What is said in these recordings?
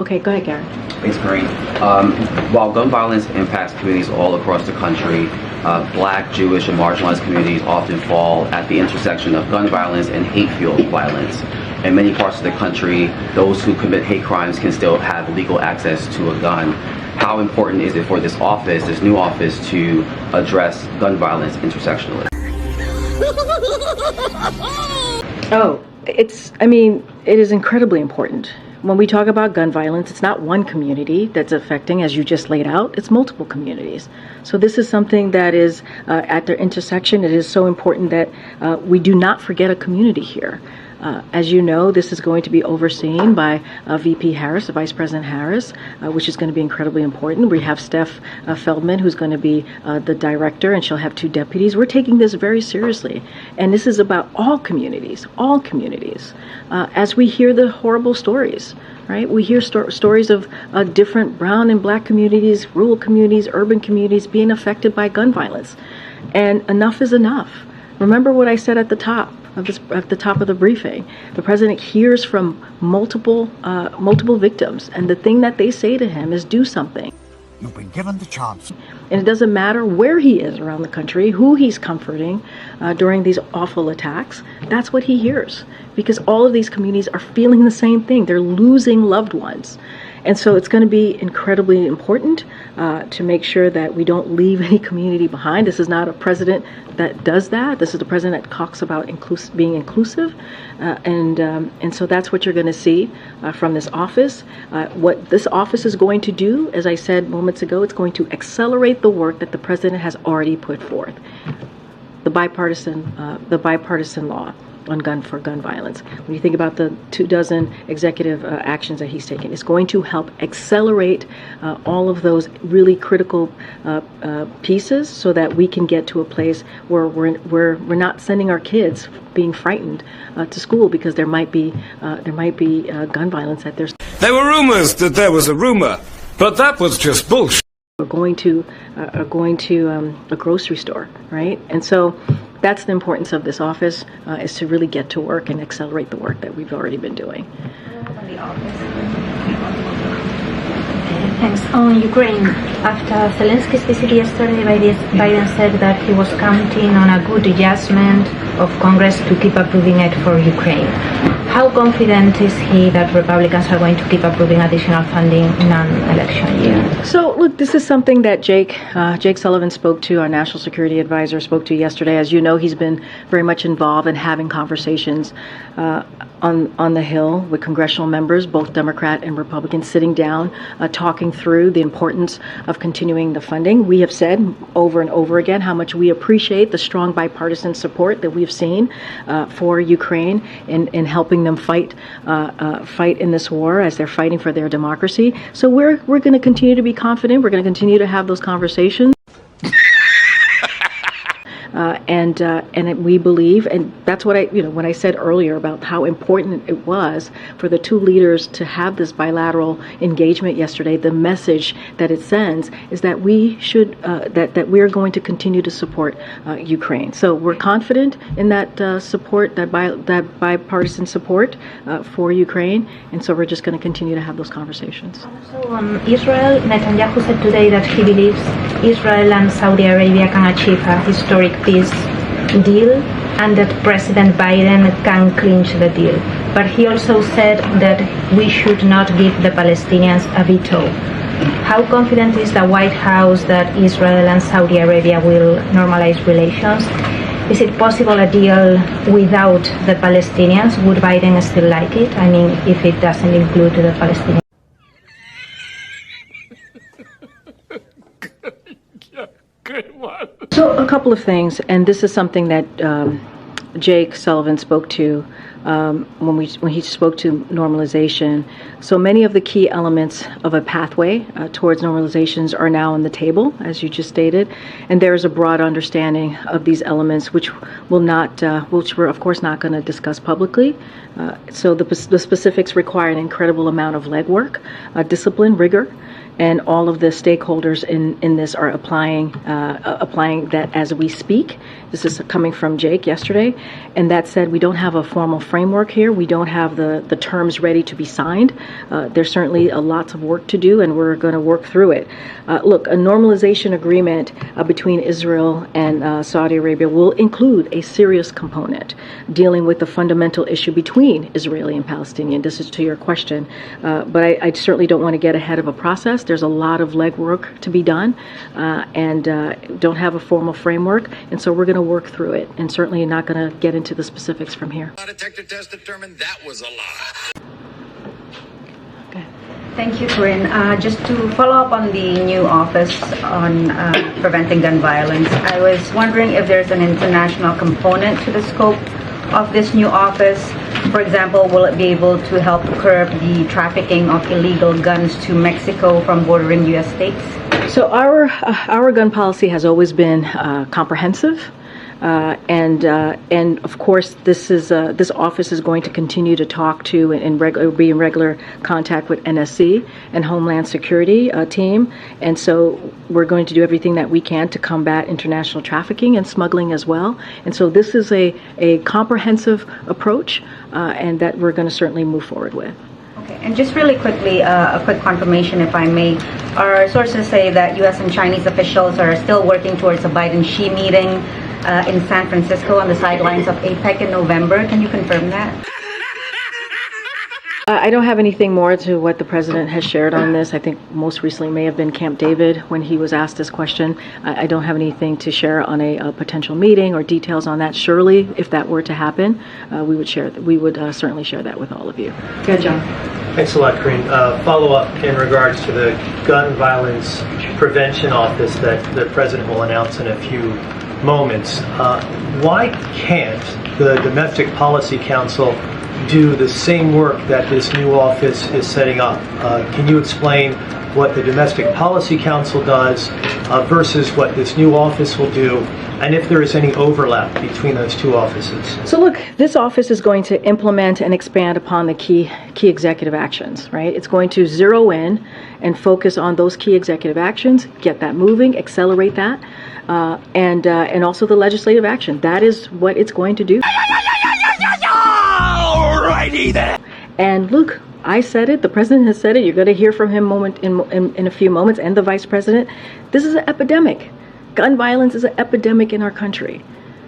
Okay, go ahead, Gary. Thanks, Karine. While gun violence impacts communities all across the country, Black, Jewish, and marginalized communities often fall at the intersection of gun violence and hate-fueled violence. In many parts of the country, those who commit hate crimes can still have legal access to a gun. How important is it for this office, this new office, to address gun violence intersectionally? It is incredibly important. When we talk about gun violence, it's not one community that's affecting, as you just laid out, it's multiple communities. So this is something that is at the intersection. It is so important that we do not forget a community here. As you know, this is going to be overseen by VP Harris, Vice President Harris, which is going to be incredibly important. We have Steph Feldman, who's going to be the director, and she'll have 2 deputies. We're taking this very seriously. And this is about all communities. As we hear the horrible stories, right? We hear stories of different brown and Black communities, rural communities, urban communities being affected by gun violence. And enough is enough. Remember what I said at the top of the briefing. The president hears from multiple victims, and the thing that they say to him is, do something. You've been given the chance. And it doesn't matter where he is around the country, who he's comforting during these awful attacks. That's what he hears, because all of these communities are feeling the same thing. They're losing loved ones. And so it's going to be incredibly important to make sure that we don't leave any community behind. This is not a president that does that. This is the president that talks about being inclusive. And so that's what you're going to see from this office. What this office is going to do, as I said moments ago, it's going to accelerate the work that the president has already put forth. The bipartisan law on gun violence. When you think about the 24 executive actions that he's taken, it's going to help accelerate all of those really critical pieces, so that we can get to a place where we're not sending our kids being frightened to school because there might be gun violence at their school. There were rumors that there was a rumor, but that was just bullshit. We're going to a grocery store, right? And so that's the importance of this office, is to really get to work and accelerate the work that we've already been doing. Thanks. On Ukraine, after Zelensky's visit yesterday, Biden said that he was counting on a good judgment of Congress to keep approving it for Ukraine. How confident is he that Republicans are going to keep approving additional funding in an election year? So, look, this is something that Jake Sullivan spoke to, our national security advisor spoke to yesterday. As you know, he's been very much involved in having conversations on the Hill with congressional members, both Democrat and Republican, sitting down, talking through the importance of continuing the funding. We have said over and over again how much we appreciate the strong bipartisan support that we've seen for Ukraine in helping them fight in this war as they're fighting for their democracy. So we're going to continue to be confident. We're going to continue to have those conversations. And we believe, and that's what when I said earlier about how important it was for the 2 leaders to have this bilateral engagement yesterday, the message that it sends is that we should, that we're going to continue to support Ukraine. So we're confident in that support, that bipartisan support for Ukraine, and so we're just going to continue to have those conversations. Also on Israel, Netanyahu said today that he believes Israel and Saudi Arabia can achieve a historic peace deal and that President Biden can clinch the deal. But he also said that we should not give the Palestinians a veto. How confident is the White House that Israel and Saudi Arabia will normalize relations? Is it possible a deal without the Palestinians? Would Biden still like it? I mean, if it doesn't include the Palestinians. So a couple of things, and this is something that Jake Sullivan spoke to when he spoke to normalization. So many of the key elements of a pathway towards normalizations are now on the table, as you just stated, and there is a broad understanding of these elements, which we're of course not going to discuss publicly. So the specifics require an incredible amount of legwork, discipline, rigor, and all of the stakeholders in this are applying that as we speak. This is coming from Jake yesterday. And that said, we don't have a formal framework here. We don't have the terms ready to be signed. There's certainly lots of work to do, and we're going to work through it. Look, a normalization agreement between Israel and Saudi Arabia will include a serious component dealing with the fundamental issue between Israeli and Palestinian. This is to your question. But I certainly don't want to get ahead of a process. There's a lot of legwork to be done, and don't have a formal framework. And so we're going to work through it, and certainly not going to get into the specifics from here. A detector test determined that was a lie. Okay. Thank you, Karine. Just to follow up on the new office on preventing gun violence, I was wondering if there's an international component to the scope of this new office. For example, will it be able to help curb the trafficking of illegal guns to Mexico from bordering U.S. states? So our gun policy has always been comprehensive. And of course, this office is going to continue to talk to and be in regular contact with NSC and Homeland Security team. And so we're going to do everything that we can to combat international trafficking and smuggling as well. And so this is a comprehensive approach, and that we're going to certainly move forward with. Okay, and just really quickly, a quick confirmation, if I may. Our sources say that U.S. and Chinese officials are still working towards a Biden-Xi meeting in San Francisco on the sidelines of APEC in November. Can you confirm that? I don't have anything more to what the president has shared on this. I think most recently may have been Camp David when he was asked this question. I don't have anything to share on a potential meeting or details on that. Surely, if that were to happen, we would certainly share that with all of you. Good, John. Thanks a lot, Karine. Follow up in regards to the gun violence prevention office that the president will announce in a few moments. Why can't the Domestic Policy Council do the same work that this new office is setting up? Can you explain what the Domestic Policy Council does versus what this new office will do, and if there is any overlap between those two offices? So look, this office is going to implement and expand upon the key executive actions, right? It's going to zero in and focus on those key executive actions, get that moving, accelerate that, and also the legislative action. That is what it's going to do. Alrighty then. And look, I said it, the president has said it, you're going to hear from him in a few moments, and the vice president. This is an epidemic. Gun violence is an epidemic in our country.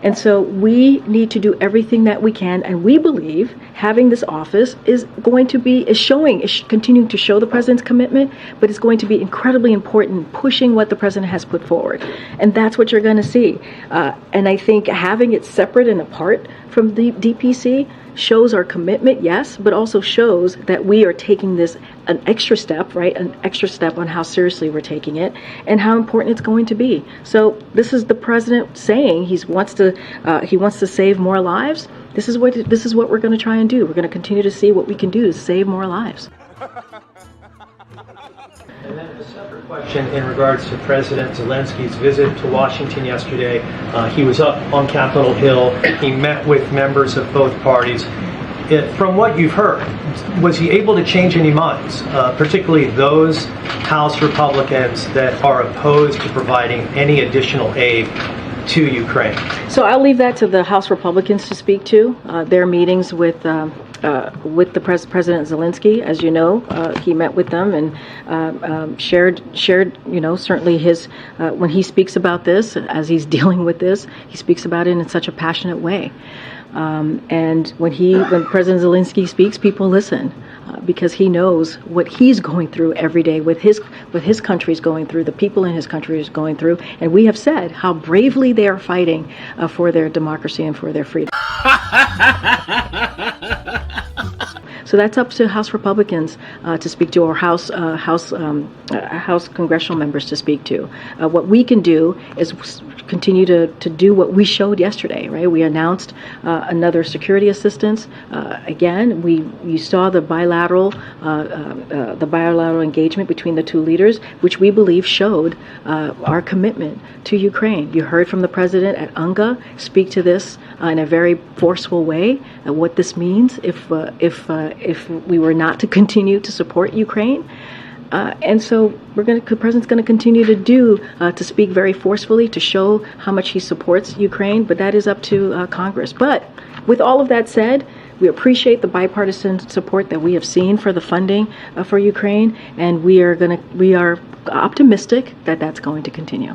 And so we need to do everything that we can, and we believe having this office is going to be, continuing to show the president's commitment, but it's going to be incredibly important in pushing what the president has put forward. And that's what you're going to see. And I think having it separate and apart from the DPC shows our commitment, yes, but also shows that we are taking this an extra step, right? An extra step on how seriously we're taking it and how important it's going to be. So this is the president saying he wants to save more lives. This is what we're going to try and do. We're going to continue to see what we can do to save more lives. And then a separate question in regards to President Zelensky's visit to Washington yesterday. He was up on Capitol Hill. He met with members of both parties. From what you've heard, was he able to change any minds, particularly those House Republicans that are opposed to providing any additional aid to Ukraine? So I'll leave that to the House Republicans to speak to. Their meetings with the President Zelensky, as you know, he met with them and shared, certainly his when he speaks about this, as he's dealing with this, he speaks about it in such a passionate way. And when President Zelensky speaks, people listen because he knows what he's going through every day, with his country's going through, the people in his country is going through, and we have said how bravely they are fighting for their democracy and for their freedom. So that's up to House Republicans to speak to, or House congressional members to speak to. What we can do is continue to do what we showed yesterday, right? We announced another security assistance. Again, you saw the bilateral engagement between the two leaders, which we believe showed our commitment to Ukraine. You heard from the president at UNGA speak to this in a very forceful way, what this means if we were not to continue to support Ukraine. And so the president's going to continue to speak very forcefully to show how much he supports Ukraine, but that is up to Congress. But with all of that said, we appreciate the bipartisan support that we have seen for the funding for Ukraine, and we are optimistic that that's going to continue.